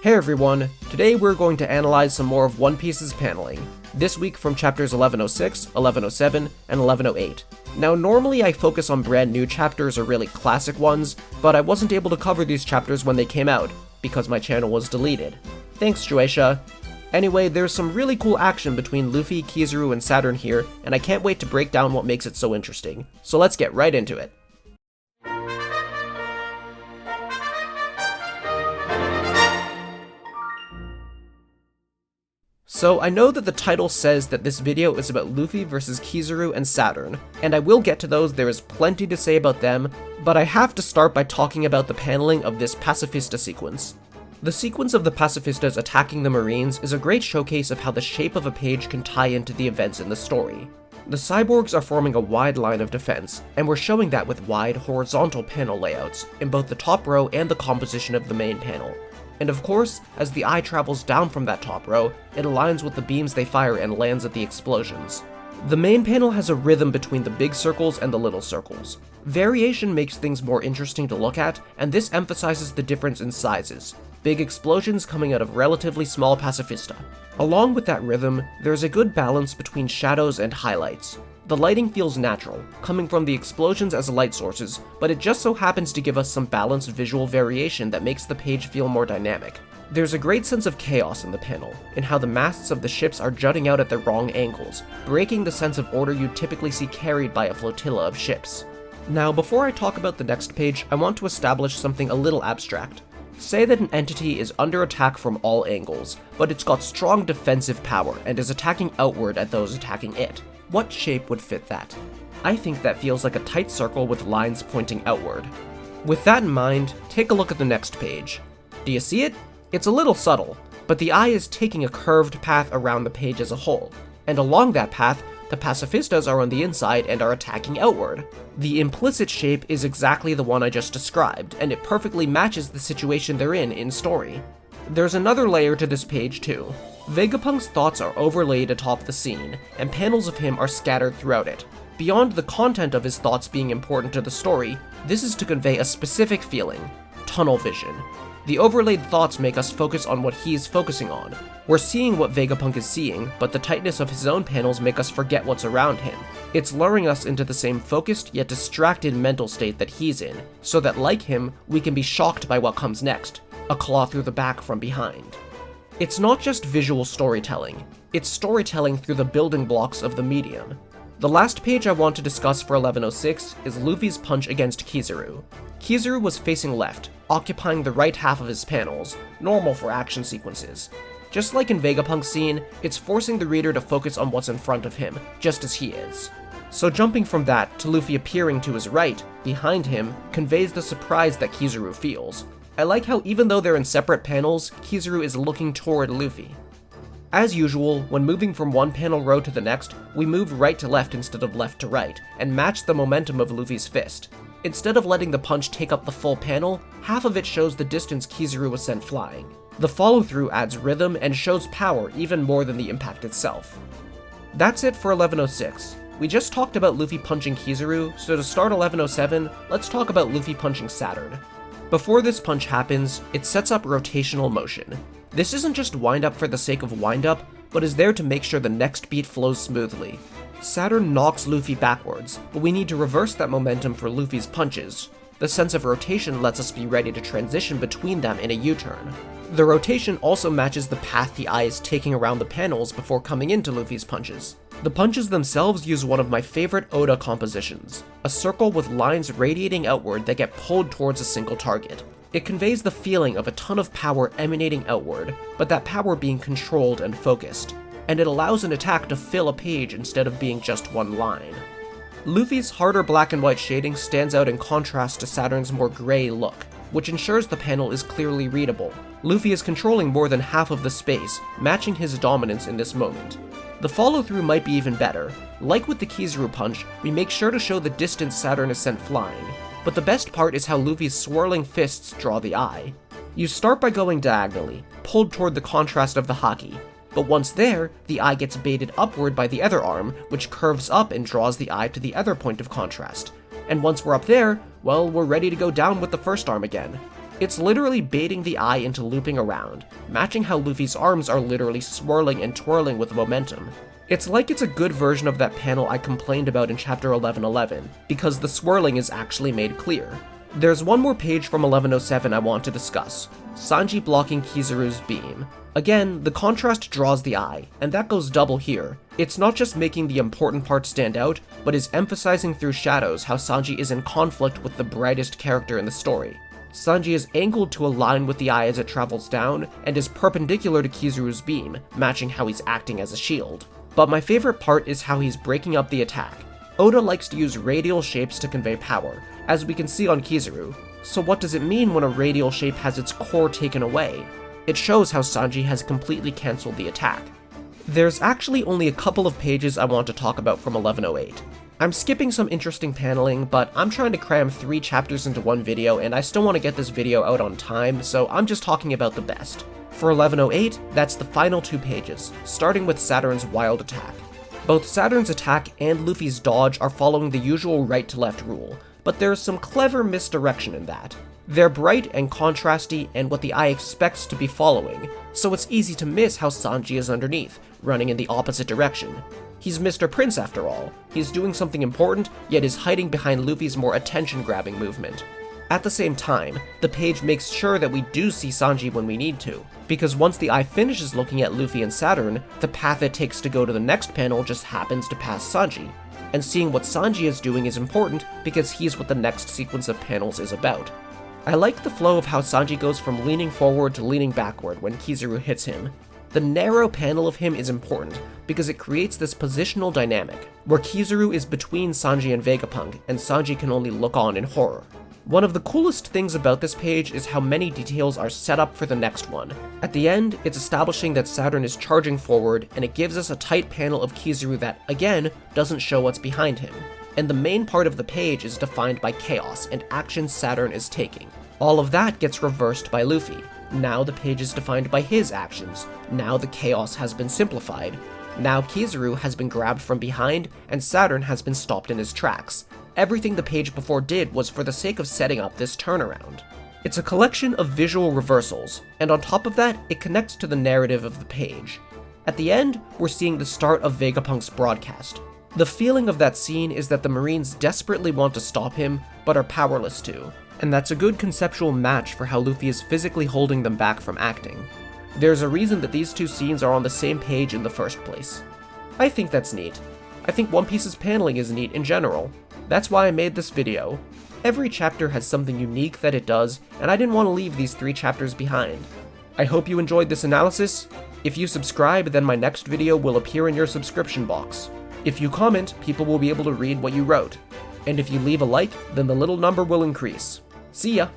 Hey everyone, today we're going to analyze some more of One Piece's paneling, this week from chapters 1106, 1107, and 1108. Now normally I focus on brand new chapters or really classic ones, but I wasn't able to cover these chapters when they came out, because my channel was deleted. Thanks, Shueisha. Anyway, there's some really cool action between Luffy, Kizaru, and Saturn here, and I can't wait to break down what makes it so interesting. So let's get right into it. So I know that the title says that this video is about Luffy versus Kizaru and Saturn, and I will get to those, there is plenty to say about them, but I have to start by talking about the paneling of this Pacifista sequence. The sequence of the Pacifistas attacking the Marines is a great showcase of how the shape of a page can tie into the events in the story. The cyborgs are forming a wide line of defense, and we're showing that with wide horizontal panel layouts in both the top row and the composition of the main panel. And of course, as the eye travels down from that top row, it aligns with the beams they fire and lands at the explosions. The main panel has a rhythm between the big circles and the little circles. Variation makes things more interesting to look at, and this emphasizes the difference in sizes. Big explosions coming out of relatively small Pacifista. Along with that rhythm, there's a good balance between shadows and highlights. The lighting feels natural, coming from the explosions as light sources, but it just so happens to give us some balanced visual variation that makes the page feel more dynamic. There's a great sense of chaos in the panel, in how the masts of the ships are jutting out at the wrong angles, breaking the sense of order you'd typically see carried by a flotilla of ships. Now, before I talk about the next page, I want to establish something a little abstract. Say that an entity is under attack from all angles, but it's got strong defensive power and is attacking outward at those attacking it. What shape would fit that? I think that feels like a tight circle with lines pointing outward. With that in mind, take a look at the next page. Do you see it? It's a little subtle, but the eye is taking a curved path around the page as a whole, and along that path, the Pacifistas are on the inside and are attacking outward. The implicit shape is exactly the one I just described, and it perfectly matches the situation they're in story. There's another layer to this page too. Vegapunk's thoughts are overlaid atop the scene, and panels of him are scattered throughout it. Beyond the content of his thoughts being important to the story, this is to convey a specific feeling: tunnel vision. The overlaid thoughts make us focus on what he's focusing on. We're seeing what Vegapunk is seeing, but the tightness of his own panels make us forget what's around him. It's luring us into the same focused yet distracted mental state that he's in, so that like him, we can be shocked by what comes next: a claw through the back from behind. It's not just visual storytelling, it's storytelling through the building blocks of the medium. The last page I want to discuss for 1106 is Luffy's punch against Kizaru. Kizaru was facing left, occupying the right half of his panels, normal for action sequences. Just like in Vegapunk's scene, it's forcing the reader to focus on what's in front of him, just as he is. So jumping from that to Luffy appearing to his right, behind him, conveys the surprise that Kizaru feels. I like how even though they're in separate panels, Kizaru is looking toward Luffy. As usual, when moving from one panel row to the next, we move right to left instead of left to right, and match the momentum of Luffy's fist. Instead of letting the punch take up the full panel, half of it shows the distance Kizaru was sent flying. The follow-through adds rhythm and shows power even more than the impact itself. That's it for 1106. We just talked about Luffy punching Kizaru, so to start 1107, let's talk about Luffy punching Saturn. Before this punch happens, it sets up rotational motion. This isn't just wind-up for the sake of wind-up, but is there to make sure the next beat flows smoothly. Saturn knocks Luffy backwards, but we need to reverse that momentum for Luffy's punches. The sense of rotation lets us be ready to transition between them in a U-turn. The rotation also matches the path the eye is taking around the panels before coming into Luffy's punches. The punches themselves use one of my favorite Oda compositions, a circle with lines radiating outward that get pulled towards a single target. It conveys the feeling of a ton of power emanating outward, but that power being controlled and focused, and it allows an attack to fill a page instead of being just one line. Luffy's harder black and white shading stands out in contrast to Saturn's more gray look, which ensures the panel is clearly readable. Luffy is controlling more than half of the space, matching his dominance in this moment. The follow-through might be even better. Like with the Kizaru punch, we make sure to show the distance Saturn is sent flying, but the best part is how Luffy's swirling fists draw the eye. You start by going diagonally, pulled toward the contrast of the haki, but once there, the eye gets baited upward by the other arm, which curves up and draws the eye to the other point of contrast. And once we're up there, well, we're ready to go down with the first arm again. It's literally baiting the eye into looping around, matching how Luffy's arms are literally swirling and twirling with momentum. It's like it's a good version of that panel I complained about in chapter 1111, because the swirling is actually made clear. There's one more page from 1107 I want to discuss, Sanji blocking Kizaru's beam. Again, the contrast draws the eye, and that goes double here. It's not just making the important parts stand out, but is emphasizing through shadows how Sanji is in conflict with the brightest character in the story. Sanji is angled to align with the eye as it travels down, and is perpendicular to Kizaru's beam, matching how he's acting as a shield. But my favorite part is how he's breaking up the attack. Oda likes to use radial shapes to convey power, as we can see on Kizaru. So what does it mean when a radial shape has its core taken away? It shows how Sanji has completely cancelled the attack. There's actually only a couple of pages I want to talk about from 1108. I'm skipping some interesting paneling, but I'm trying to cram 3 chapters into one video and I still want to get this video out on time, so I'm just talking about the best. For 1108, that's the final 2 pages, starting with Saturn's wild attack. Both Saturn's attack and Luffy's dodge are following the usual right-to-left rule, but there's some clever misdirection in that. They're bright and contrasty and what the eye expects to be following, so it's easy to miss how Sanji is underneath, running in the opposite direction. He's Mr. Prince after all. He's doing something important, yet is hiding behind Luffy's more attention-grabbing movement. At the same time, the page makes sure that we do see Sanji when we need to, because once the eye finishes looking at Luffy and Saturn, the path it takes to go to the next panel just happens to pass Sanji. And seeing what Sanji is doing is important because he's what the next sequence of panels is about. I like the flow of how Sanji goes from leaning forward to leaning backward when Kizaru hits him. The narrow panel of him is important because it creates this positional dynamic, where Kizaru is between Sanji and Vegapunk, and Sanji can only look on in horror. One of the coolest things about this page is how many details are set up for the next one. At the end, it's establishing that Saturn is charging forward, and it gives us a tight panel of Kizaru that, again, doesn't show what's behind him. And the main part of the page is defined by chaos and actions Saturn is taking. All of that gets reversed by Luffy. Now the page is defined by his actions. Now the chaos has been simplified. Now Kizaru has been grabbed from behind, and Saturn has been stopped in his tracks. Everything the page before did was for the sake of setting up this turnaround. It's a collection of visual reversals, and on top of that, it connects to the narrative of the page. At the end, we're seeing the start of Vegapunk's broadcast. The feeling of that scene is that the Marines desperately want to stop him, but are powerless to, and that's a good conceptual match for how Luffy is physically holding them back from acting. There's a reason that these 2 scenes are on the same page in the first place. I think that's neat. I think One Piece's paneling is neat in general. That's why I made this video. Every chapter has something unique that it does, and I didn't want to leave these 3 chapters behind. I hope you enjoyed this analysis. If you subscribe, then my next video will appear in your subscription box. If you comment, people will be able to read what you wrote. And if you leave a like, then the little number will increase. See ya!